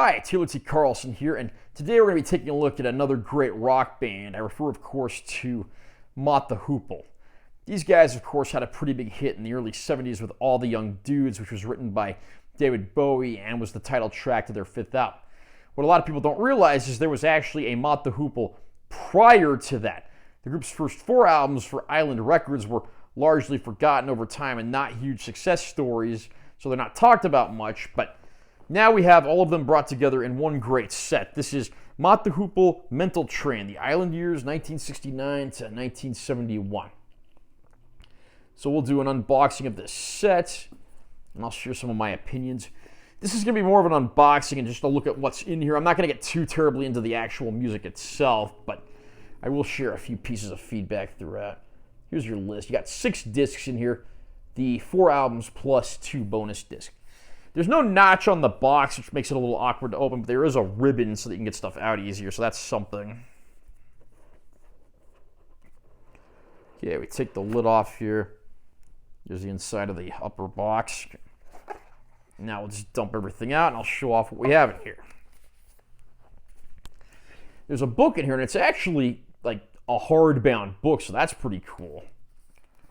Hi, Taylor T. Carlson here, and today we're going to be taking a look at another great rock band. I refer, of course, to Mott the Hoople. These guys, of course, had a pretty big hit in the early 70s with All the Young Dudes, which was written by David Bowie and was the title track to their fifth album. What a lot of people don't realize is there was actually a Mott the Hoople prior to that. The group's first four albums for Island Records were largely forgotten over time and not huge success stories, so they're not talked about much, but now we have all of them brought together in one great set. This is Mott the Hoople Mental Train, the Island years 1969 to 1971. So we'll do an unboxing of this set, and I'll share some of my opinions. This is going to be more of an unboxing and just a look at what's in here. I'm not going to get too terribly into the actual music itself, but I will share a few pieces of feedback throughout. Here's your list. You got 6 discs in here, the 4 albums plus 2 bonus discs. There's no notch on the box, which makes it a little awkward to open, but there is a ribbon so that you can get stuff out easier, so that's something. Okay, we take the lid off here. There's the inside of the upper box. Now we'll just dump everything out, and I'll show off what we have in here. There's a book in here, and it's actually like a hardbound book, so that's pretty cool.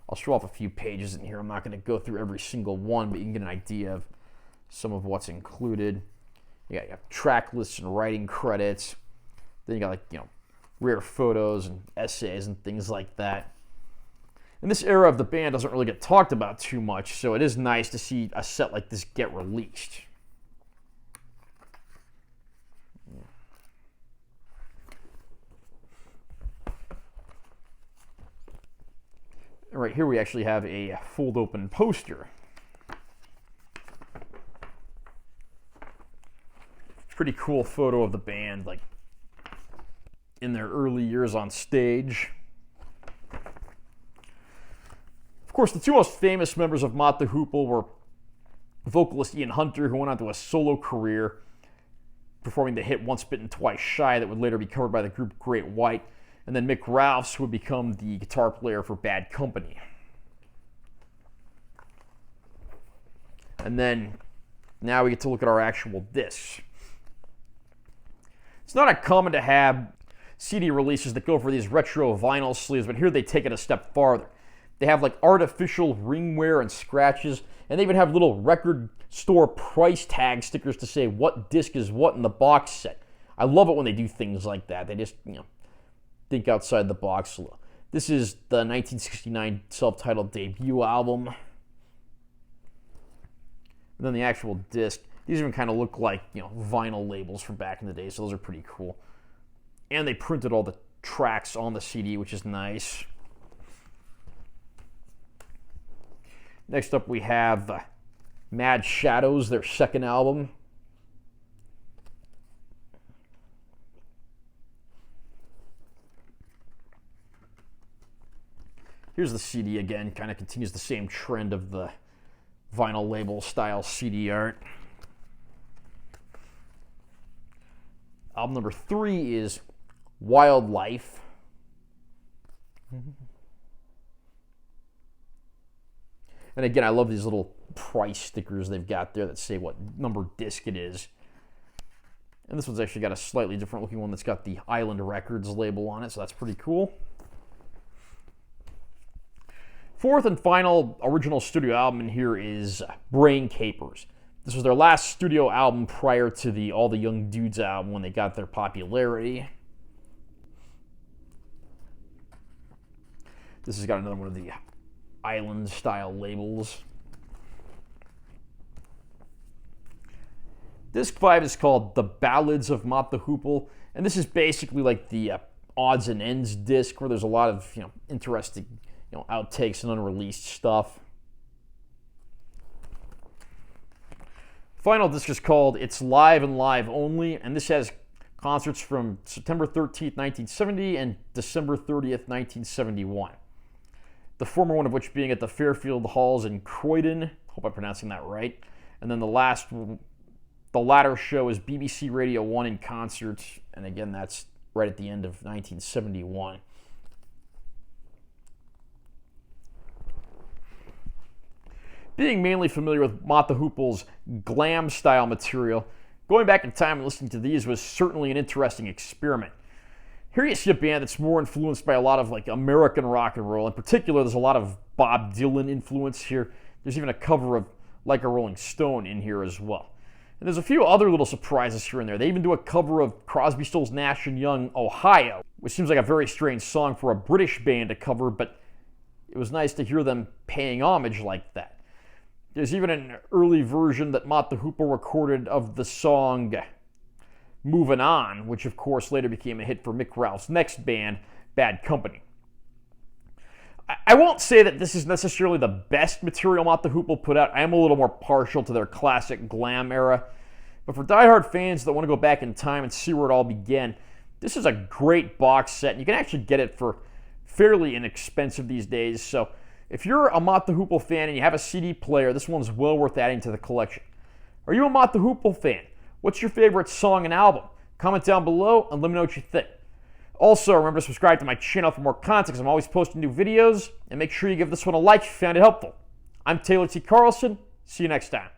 I'll show off a few pages in here. I'm not going to go through every single one, but you can get an idea of some of what's included. You got track lists and writing credits. Then you got rare photos and essays and things like that. And this era of the band doesn't really get talked about too much, so it is nice to see a set like this get released. Right here we actually have a fold-open poster. Pretty cool photo of the band, like in their early years on stage. Of course, the two most famous members of Mott the Hoople were vocalist Ian Hunter, who went on to a solo career, performing the hit Once Bitten, Twice Shy that would later be covered by the group Great White, and then Mick Ralphs, who would become the guitar player for Bad Company. And then now we get to look at our actual discs. It's not uncommon to have CD releases that go for these retro vinyl sleeves, but here they take it a step farther. They have like artificial ring wear and scratches, and they even have little record store price tag stickers to say what disc is what in the box set. I love it when they do things like that. They just, think outside the box. This is the 1969 self-titled debut album. And then the actual disc. These even kind of look like, vinyl labels from back in the day, so those are pretty cool. And they printed all the tracks on the CD, which is nice. Next up we have Mad Shadows, their second album. Here's the CD again, kind of continues the same trend of the vinyl label style CD art. Album number 3 is Wildlife. And again, I love these little price stickers they've got there that say what number disc it is. And this one's actually got a slightly different looking one that's got the Island Records label on it, so that's pretty cool. Fourth and final original studio album in here is Brain Capers. This was their last studio album prior to the All the Young Dudes album when they got their popularity. This has got another one of the Island-style labels. Disc 5 is called The Ballads of Mott the Hoople, and this is basically like the odds and ends disc where there's a lot of interesting outtakes and unreleased stuff. Final disc is called It's Live and Live Only, and this has concerts from September 13th, 1970 and December 30th, 1971. The former one of which being at the Fairfield Halls in Croydon. Hope I'm pronouncing that right. And then the latter show is BBC Radio 1 in concert, and again, that's right at the end of 1971. Being mainly familiar with Mott the Hoople's glam-style material, Going back in time and listening to these was certainly an interesting experiment. Here you see a band that's more influenced by a lot of like American rock and roll. In particular, there's a lot of Bob Dylan influence here. There's even a cover of Like a Rolling Stone in here as well. And there's a few other little surprises here and there. They even do a cover of Crosby, Stills, Nash & Young, Ohio, which seems like a very strange song for a British band to cover, but it was nice to hear them paying homage like that. There's even an early version that Mott the Hoople recorded of the song Moving On, which of course later became a hit for Mick Ralph's next band, Bad Company. I won't say that this is necessarily the best material Mott the Hoople put out. I am a little more partial to their classic glam era. But for diehard fans that want to go back in time and see where it all began, this is a great box set. And you can actually get it for fairly inexpensive these days. So if you're a Mott the Hoople fan and you have a CD player, this one's well worth adding to the collection. Are you a Mott the Hoople fan? What's your favorite song and album? Comment down below and let me know what you think. Also, remember to subscribe to my channel for more content because I'm always posting new videos. And make sure you give this one a like if you found it helpful. I'm Taylor T. Carlson. See you next time.